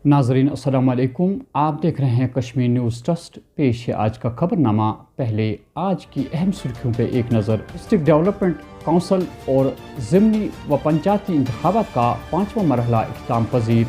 नाजरीन अस्सलाम वालेकुम। आप देख रहे हैं कश्मीर न्यूज़ ट्रस्ट। पेश है आज का खबरनामा। पहले आज की अहम सुर्खियों पे एक नज़र। डिस्ट्रिक्ट डेवलपमेंट काउंसिल और ज़िमनी व पंचायती इंतखाबात का 5वां मरहला इख्तिताम पजीर।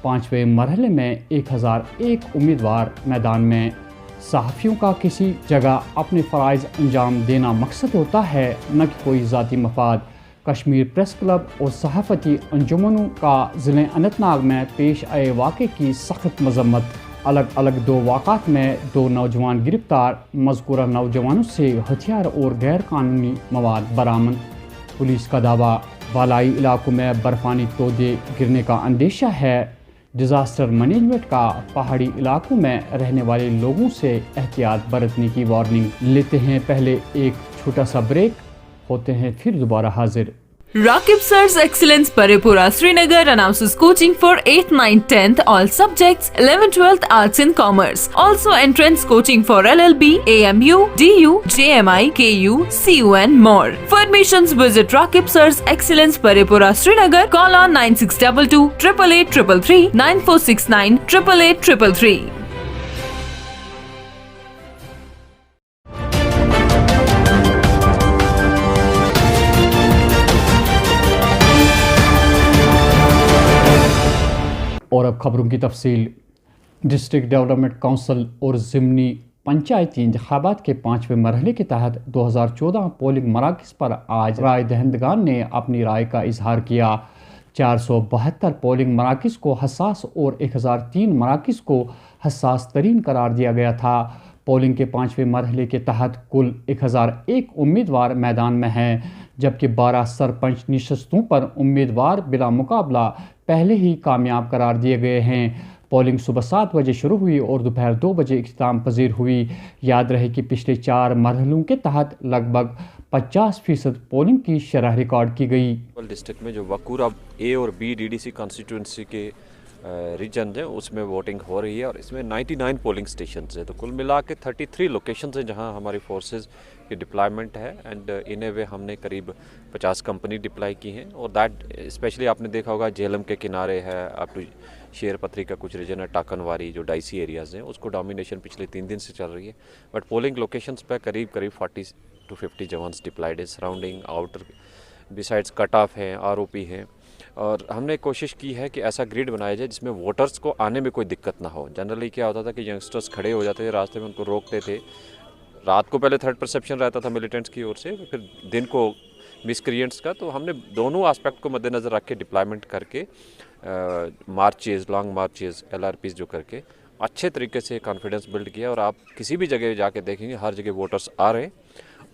5वें मरहले में 1001 उम्मीदवार मैदान में। सहाफ़ियों का किसी जगह अपने फ़राइज़ अंजाम देना मकसद होता है, न कि कोई ज़ाती मफाद। कश्मीर प्रेस क्लब और सहाफ़ती अंजुमनों का ज़िले अनंतनाग में पेश आए वाक़े की सख्त मजम्मत। अलग अलग 2 वाक़ात में 2 नौजवान गिरफ्तार। मज़कूरा नौजवानों से हथियार और गैर कानूनी मवाद बरामद। पुलिस का दावा, बालाई इलाकों में बर्फ़ानी तोदे गिरने का अंदेशा है। डिज़ास्टर मैनेजमेंट का पहाड़ी इलाकों में रहने वाले लोगों से एहतियात बरतने की वार्निंग। लेते हैं पहले एक छोटा सा ब्रेक, होते हैं फिर दोबारा हाजिर। Rakib Sir's Excellence Paripura Srinagar announces coaching for 8th, 9th, 10th all subjects, 11th, 12th Arts and Commerce. Also entrance coaching for LLB, AMU, DU, JMI, KU, CU and more. For admissions visit Rakib Sir's Excellence Paripura Srinagar. Call on 9622 888 333 9469 888 333. और अब खबरों की तफसील। District development council और ज़िमनी पंचायती इंतखाबात के 5वें मरहले के तहत 2014 पोलिंग मराकज़ पर आज राय दहिंदगान ने अपनी राय का इजहार किया। 472 पोलिंग मराकज़ को हसास और 1003 मराकज़ को हसास तरीन करार दिया गया था। पोलिंग के 5वें मरहले के तहत कुल 1001 उम्मीदवार मैदान में हैं, जबकि 12 सरपंच नशस्तों पर उम्मीदवार बिला मुकाबला पहले ही कामयाब करार दिए गए हैं। पोलिंग सुबह 7 बजे शुरू हुई और दोपहर 2 बजे इख्तिताम पजीर हुई। याद रहे कि पिछले 4 मरहलों के तहत लगभग 50% पोलिंग की शरह रिकॉर्ड की गई। डिस्ट्रिक्ट में जो वकूरा ए और बी डीडीसी कॉन्स्टिट्यूंसी के रीजन है उसमें वोटिंग हो रही है और इसमें 99 पोलिंग स्टेशन है। तो कुल मिला के 33 लोकेशंस हैं जहां हमारी फोर्सेस की डिप्लॉयमेंट है एंड इन ए वे हमने करीब 50 कंपनी डिप्लॉय की हैं और दैट स्पेशली आपने देखा होगा जेहलम के किनारे है, अप टू शेर पथरी का कुछ रीजन है, टाकनवारी जो डाइसी एरियाज़ हैं उसको डोमिनेशन पिछले 3 दिन से चल रही है। बट पोलिंग लोकेशंस पर करीब 40 to 50 जवान्स डिप्लॉयड है surrounding outer besides cut off हैं, आरओपी हैं। और हमने कोशिश की है कि ऐसा ग्रिड बनाया जाए जिसमें वोटर्स को आने में कोई दिक्कत ना हो। जनरली क्या होता था कि यंगस्टर्स खड़े हो जाते थे रास्ते में, उनको रोकते थे। रात को पहले थर्ड परसेप्शन रहता था मिलिटेंट्स की ओर से, फिर दिन को मिसक्रिएंट्स का। तो हमने दोनों एस्पेक्ट को मद्देनज़र रख के डिप्लॉयमेंट करके मार्चेज़, लॉन्ग मार्चेज़, LRPs जो करके अच्छे तरीके से कॉन्फिडेंस बिल्ड किया। और आप किसी भी जगह जाके देखेंगे हर जगह वोटर्स आ रहे हैं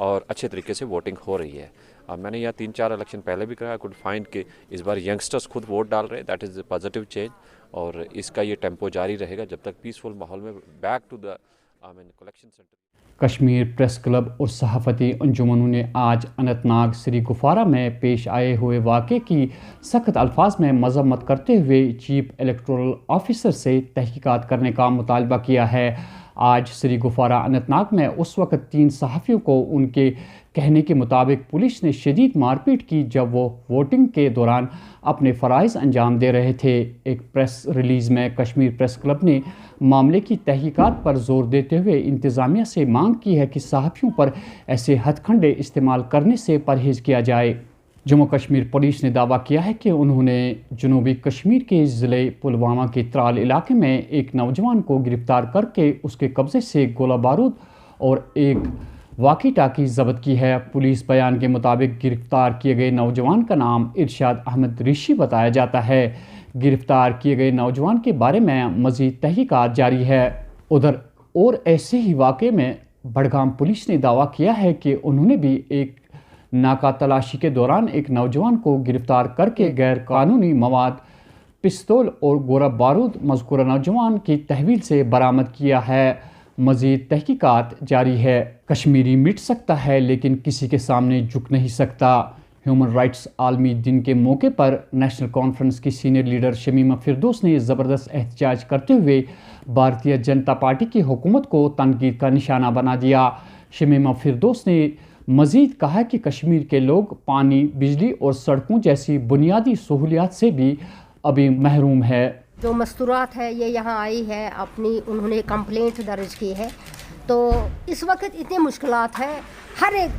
और अच्छे तरीके से वोटिंग हो रही है। मैंने यहाँ 3-4 इलेक्शन पहले भी कहा, आई कुड फाइंड कि इस बार यंगस्टर्स खुद वोट डाल रहे हैं। दैट इज़ पॉजिटिव चेंज और इसका ये टेम्पो जारी रहेगा जब तक पीसफुल माहौल में back to the collection centre. Kashmir press club और सहाफ़ती अंजुमनों ने आज अनंतनाग श्री गुफारा में पेश आए हुए वाक़े की सख्त अल्फाज में मजम्मत करते हुए चीफ इलेक्टोरल ऑफिसर से तहकीकात करने का मुतालबा किया है। आज श्री गुफारा अनंतनाग में उस वक़्त 3 सहाफ़ियों को उनके कहने के मुताबिक पुलिस ने शदीद मारपीट की जब वो वोटिंग के दौरान अपने फ़राइज़ अंजाम दे रहे थे। एक प्रेस रिलीज़ में कश्मीर प्रेस क्लब ने मामले की तहकीकात पर जोर देते हुए इंतज़ामिया से मांग की है कि सहाफ़ियों पर ऐसे हथकंडे इस्तेमाल करने से परहेज़ किया जाए। जम्मू कश्मीर पुलिस ने दावा किया है कि उन्होंने जनूबी कश्मीर के ज़िले पुलवामा के त्राल इलाके में एक नौजवान को गिरफ़्तार करके उसके कब्ज़े से गोला बारूद और एक वाकी टाकी जब्त की है। पुलिस बयान के मुताबिक गिरफ्तार किए गए नौजवान का नाम इरशाद अहमद ऋषि बताया जाता है। गिरफ्तार किए गए नौजवान के बारे में मज़ीद तहकीकात जारी है। उधर और ऐसे ही वाक़े में बड़गाम पुलिस ने दावा किया है कि उन्होंने भी एक नाका तलाशी के दौरान एक नौजवान को गिरफ्तार करके गैर कानूनी मवाद, पिस्तौल और गोला बारूद मज़कूरा नौजवान की तहवील से बरामद किया है। मज़ीद तहकीकात जारी है। कश्मीरी मिट सकता है लेकिन किसी के सामने झुक नहीं सकता। ह्यूमन राइट्स आलमी दिन के मौके पर नेशनल कॉन्फ्रेंस की सीनियर लीडर शमीमा फिरदौस ने ज़बरदस्त एहतजाज करते हुए भारतीय जनता पार्टी की हुकूमत को तनकीद का निशाना बना दिया। शमीमा फिरदौस ने मज़ीद कहा कि कश्मीर के लोग पानी, बिजली और सड़कों जैसी बुनियादी सहूलियात से भी अभी महरूम है। जो मस्तूरात है ये यहाँ आई है, अपनी उन्होंने कंप्लेंट दर्ज की है। तो इस वक्त इतनी मुश्किलात है हर एक।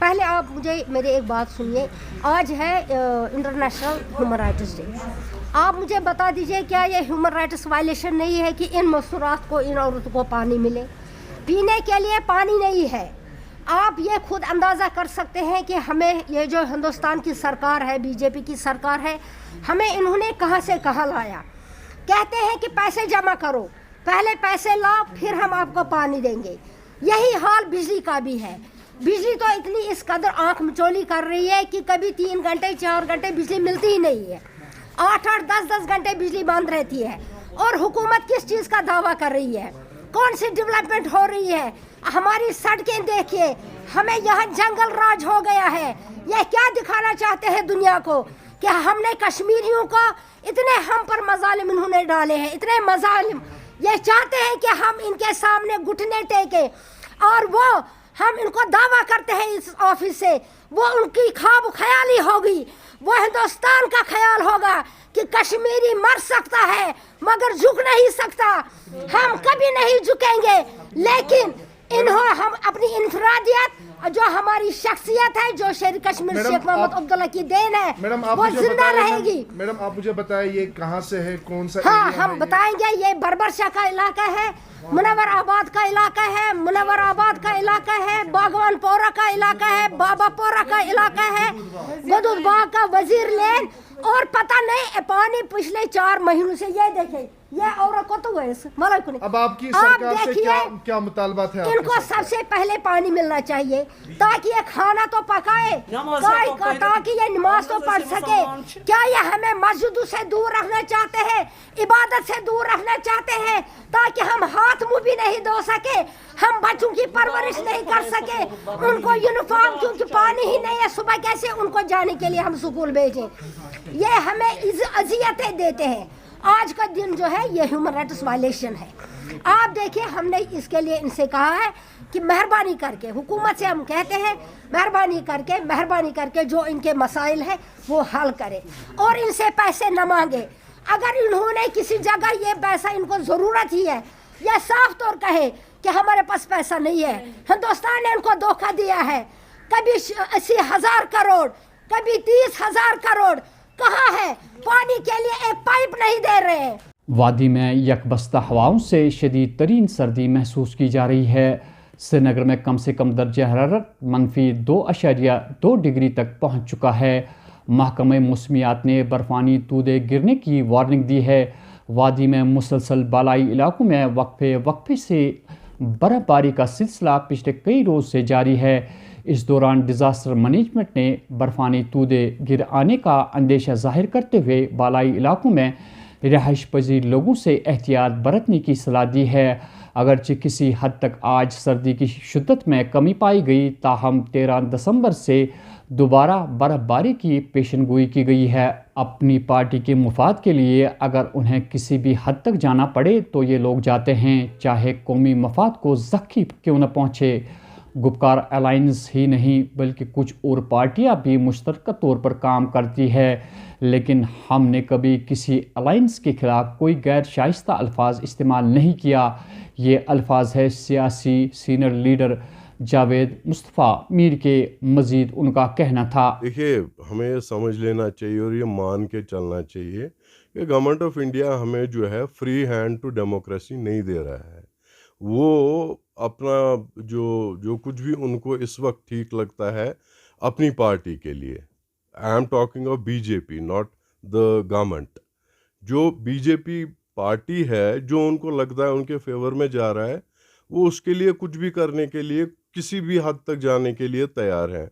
पहले आप मुझे मेरी एक बात सुनिए, आज है इंटरनेशनल ह्यूमन राइट्स डे। आप मुझे बता दीजिए क्या ये ह्यूमन राइट्स वायलेशन नहीं है कि इन मस्तूरात को, इन औरतों को पानी मिले? पीने के लिए पानी नहीं है। आप ये खुद अंदाज़ा कर सकते हैं कि हमें ये जो हिंदुस्तान की सरकार है, बीजेपी की सरकार है, हमें इन्होंने कहाँ से कहाँ लाया। कहते हैं कि पैसे जमा करो, पहले पैसे लाओ फिर हम आपको पानी देंगे। यही हाल बिजली का भी है। बिजली तो इतनी इस कदर आँख मिचौली कर रही है कि कभी 3 घंटे 4 घंटे बिजली मिलती ही नहीं है, 8-8 10-10 घंटे बिजली बंद रहती है। और हुकूमत किस चीज़ का दावा कर रही है? कौन सी डेवलपमेंट हो रही है? हमारी सड़कें देखिए, हमें यहाँ जंगल राज हो गया है। ये क्या दिखाना चाहते हैं दुनिया को कि हमने कश्मीरियों को इतने हम पर मजालिम इन्होंने डाले हैं, इतने मजालिम। ये चाहते हैं कि हम इनके सामने घुटने टेके, और वो हम इनको दावा करते हैं इस ऑफिस से, वो उनकी ख्वाब ख्याली होगी, वो हिंदुस्तान का ख्याल होगा कि कश्मीरी मर सकता है मगर झुक नहीं सकता। हम कभी नहीं झुकेंगे, लेकिन हम अपनी इनफरादियत, जो हमारी शख्सियत है, जो शेर कश्मीर शेख मोहम्मद अब्दुल्ला की देन है, वो जिंदा रहेगी। मैडम आप मुझे बताएं ये कहाँ से है, कौन सा हाँ एरिया हम है बताएंगे। ये बरबरशाह का इलाका है, मुनव्वर आबाद का इलाका है, मुनव्वर आबाद का इलाका है, बागवानपोरा का इलाका है, बाबापोरा का इलाका है, गदुद बाग का वजीर लेन। और पता नहीं पानी पिछले 4 महीनों से, ये देखें ये औरत को तो अब आपकी सरकार से क्या मुतालबात है? इनको सबसे पहले पानी मिलना चाहिए ताकि ये खाना तो पकाए, ताकि ये नमाज तो पढ़ सके। क्या ये हमें मस्जिदों से दूर रखना चाहते हैं, इबादत से दूर रखना चाहते हैं, ताकि हम हाथ मुंह भी नहीं धो सके, हम बच्चों की परवरिश नहीं कर सके, उनको यूनिफॉर्म, क्योंकि पानी ही नहीं है, सुबह कैसे उनको जाने के लिए हम स्कूल भेजें? ये हमें अजियतें देते हैं। आज का दिन जो है ये ह्यूमन राइट्स वायलेशन है। आप देखिए, हमने इसके लिए इनसे कहा है कि मेहरबानी करके, हुकूमत से हम कहते हैं मेहरबानी करके जो इनके मसाइल है वो हल करें और इनसे पैसे न मांगे। अगर इन्होंने किसी जगह ये पैसा इनको ज़रूरत ही है, या साफ तौर कहे कि हमारे पास पैसा नहीं है, हिंदुस्तान ने इनको धोखा दिया है, कभी 80,000 करोड़, कभी 30,000 करोड़, कहाँ है? पानी के लिए एक पाइप नहीं दे रहे हैं। वादी में यकबस्ता हवाओं से शदीद तरीन सर्दी महसूस की जा रही है। श्रीनगर में कम से कम दर्जा हरारत -2.2 डिग्री तक पहुँच चुका है। महकमे मौसमियात ने बर्फ़ानी तूदे गिरने की वार्निंग दी है। वादी में मुसलसल बालाई इलाकों में वक्फे से बर्फ़बारी का सिलसिला पिछले कई रोज़ से जारी है। इस दौरान डिज़ास्टर मैनेजमेंट ने बर्फ़ानी तूदे गिर आने का अंदेशा जाहिर करते हुए बालाई इलाकों में रिहाइश पजीर लोगों से एहतियात बरतने की सलाह दी है। अगरचे किसी हद तक आज सर्दी की शिद्दत में कमी पाई गई, ताहम 13 दिसंबर से दोबारा बर्फ़बारी की पेशनगोई की गई है। अपनी पार्टी के मुफाद के लिए अगर उन्हें किसी भी हद तक जाना पड़े तो ये लोग जाते हैं, चाहे कौमी मफाद को ज़ख्मी क्यों न पहुँचे। गुपकार अलायंस ही नहीं बल्कि कुछ और पार्टियां भी मुश्तरका तौर पर काम करती है, लेकिन हमने कभी किसी अलायंस के खिलाफ कोई गैर शाइस्ता अल्फाज इस्तेमाल नहीं किया। ये अल्फाज है सियासी सीनियर लीडर जावेद मुस्तफ़ा मीर के। मज़ीद उनका कहना था, देखिए हमें ये समझ लेना चाहिए और ये मान के चलना चाहिए कि गवर्नमेंट ऑफ इंडिया हमें जो है फ्री हैंड टू डेमोक्रेसी नहीं दे रहा है। वो अपना जो कुछ भी उनको इस वक्त ठीक लगता है अपनी पार्टी के लिए, I am talking of BJP not the government, जो बीजेपी पार्टी है जो उनको लगता है उनके फेवर में जा रहा है, वो उसके लिए कुछ भी करने के लिए किसी भी हद तक जाने के लिए तैयार हैं।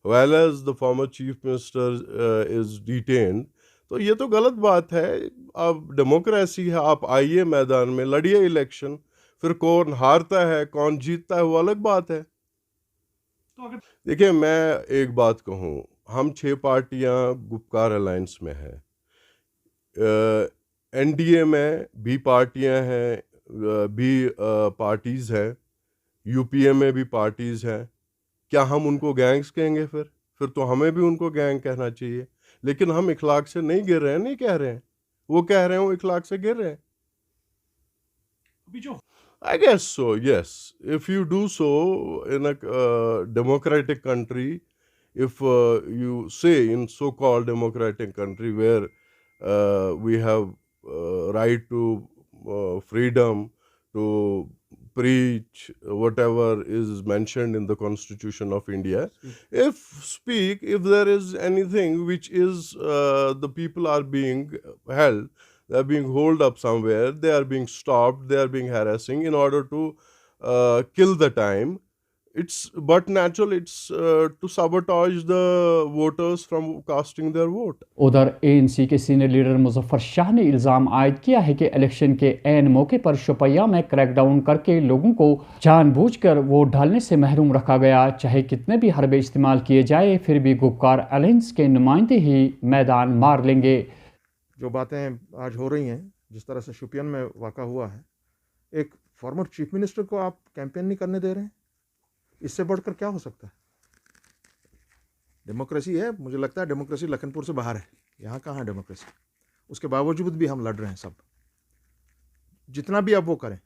Well as the former chief minister is detained, तो ये तो गलत बात है। अब डेमोक्रेसी है, आप आइए मैदान में लड़िए इलेक्शन, फिर कौन हारता है कौन जीतता है वो अलग बात है। देखिए मैं एक बात कहूँ, हम 6 पार्टियाँ गुपकार अलायंस में हैं, एनडीए में भी पार्टियाँ हैं, भी पार्टीज़ हैं, यूपीए में भी पार्टीज़ हैं। क्या हम उनको गैंग्स कहेंगे? फिर तो हमें भी उनको गैंग कहना चाहिए, लेकिन हम इखलाक से नहीं गिर रहे हैं, नहीं कह रहे हैं। वो कह रहे हैं वो इखलाक से गिर रहे हैं। I guess so, yes. If you do so in a democratic country, if you say in so-called democratic country where we have right to freedom to preach whatever is mentioned in the Constitution of India, if there is anything which is the people are being held, they are being holed up somewhere, they are being stopped, they are being harassing in order to kill the time. It's but natural, it's to sabotage the voters from casting their vote. उधर ANC के senior leader Muzaffar Shah ने इल्ज़ाम आयद किया है कि election के ऐन मौके पर शोपियां में क्रैकडाउन करके लोगों को जानबूझकर वोट डालने से महरूम रखा गया। चाहे कितने भी हरबे इस्तेमाल किए जाए, फिर भी गुपकार अलायंस के नुमाइंदे ही मैदान मार लेंगे। जो बातें आज हो रही हैं, जिस तरह से शोपियां में वाक़ा हुआ है, एक फॉर्मर चीफ मिनिस्टर को आप कैंपेन नहीं करने दे रहे हैं, इससे बढ़कर क्या हो सकता है? डेमोक्रेसी है, मुझे लगता है डेमोक्रेसी लखनपुर से बाहर है, यहाँ कहाँ है डेमोक्रेसी? उसके बावजूद भी हम लड़ रहे हैं सब। जितना भी अब वो करें,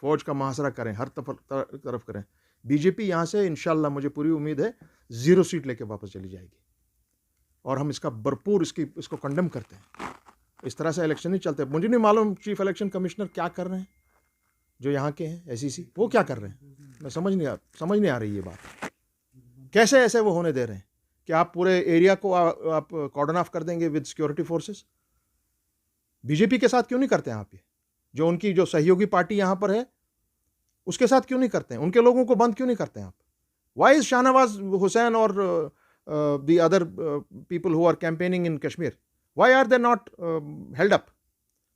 फौज का मुहासरा करें, हर तरफ करें, बीजेपी यहाँ से इंशाल्लाह मुझे पूरी उम्मीद है 0 सीट लेके वापस चली जाएगी। और हम इसका भरपूर इसको कंडेम करते हैं। इस तरह से इलेक्शन नहीं चलते। मुझे नहीं मालूम चीफ इलेक्शन कमिश्नर क्या कर रहे हैं, जो यहाँ के हैं SEC, वो क्या कर रहे हैं, मैं समझ नहीं आ रही ये बात। कैसे ऐसे वो होने दे रहे हैं कि आप पूरे एरिया को आप कॉर्डन ऑफ कर देंगे विद सिक्योरिटी फोर्सेस? बीजेपी के साथ क्यों नहीं करते हैं आप ये? जो उनकी जो सहयोगी पार्टी यहाँ पर है उसके साथ क्यों नहीं करते हैं? उनके लोगों को बंद क्यों नहीं करते हैं आप? वाई इज शाहनवाज हुसैन और the other people who are campaigning in Kashmir, why are they not held up?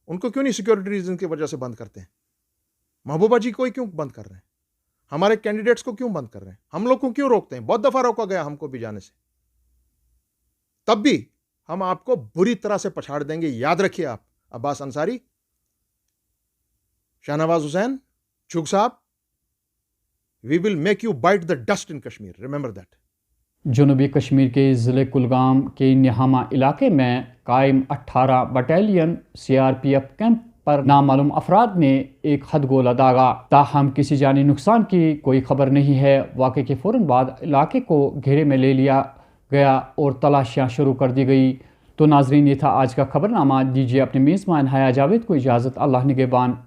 उनको क्यों नहीं सिक्योरिटी रीजन की वजह से बंद करते हैं? महबूबा जी को क्यों बंद कर रहे हैं? हमारे कैंडिडेट्स को क्यों बंद कर रहे हैं? हम लोग को क्यों रोकते हैं? बहुत दफा रोका गया हमको भी जाने से, तब भी हम आपको बुरी तरह से पछाड़ देंगे। याद रखिए आप, अब्बास अंसारी, शाहनवाज हुसैन, चुग साहब, we will make you bite the dust in Kashmir, remember that. जनूबी कश्मीर के ज़िले कुलगाम के निहामा इलाके में कायम 18 बटालियन CRPF कैंप पर नामालूम अफराद ने एक हथगोला दागा। ताहम किसी जानी नुकसान की कोई खबर नहीं है। वाक़े के फ़ौरन बाद इलाके को घेरे में ले लिया गया और तलाशियाँ शुरू कर दी गई। तो नाजरीन, ये था आज का खबरनामा। दीजिए अपने मेज़बान हया जावेद को इजाज़त। अल्लाह निगहबान।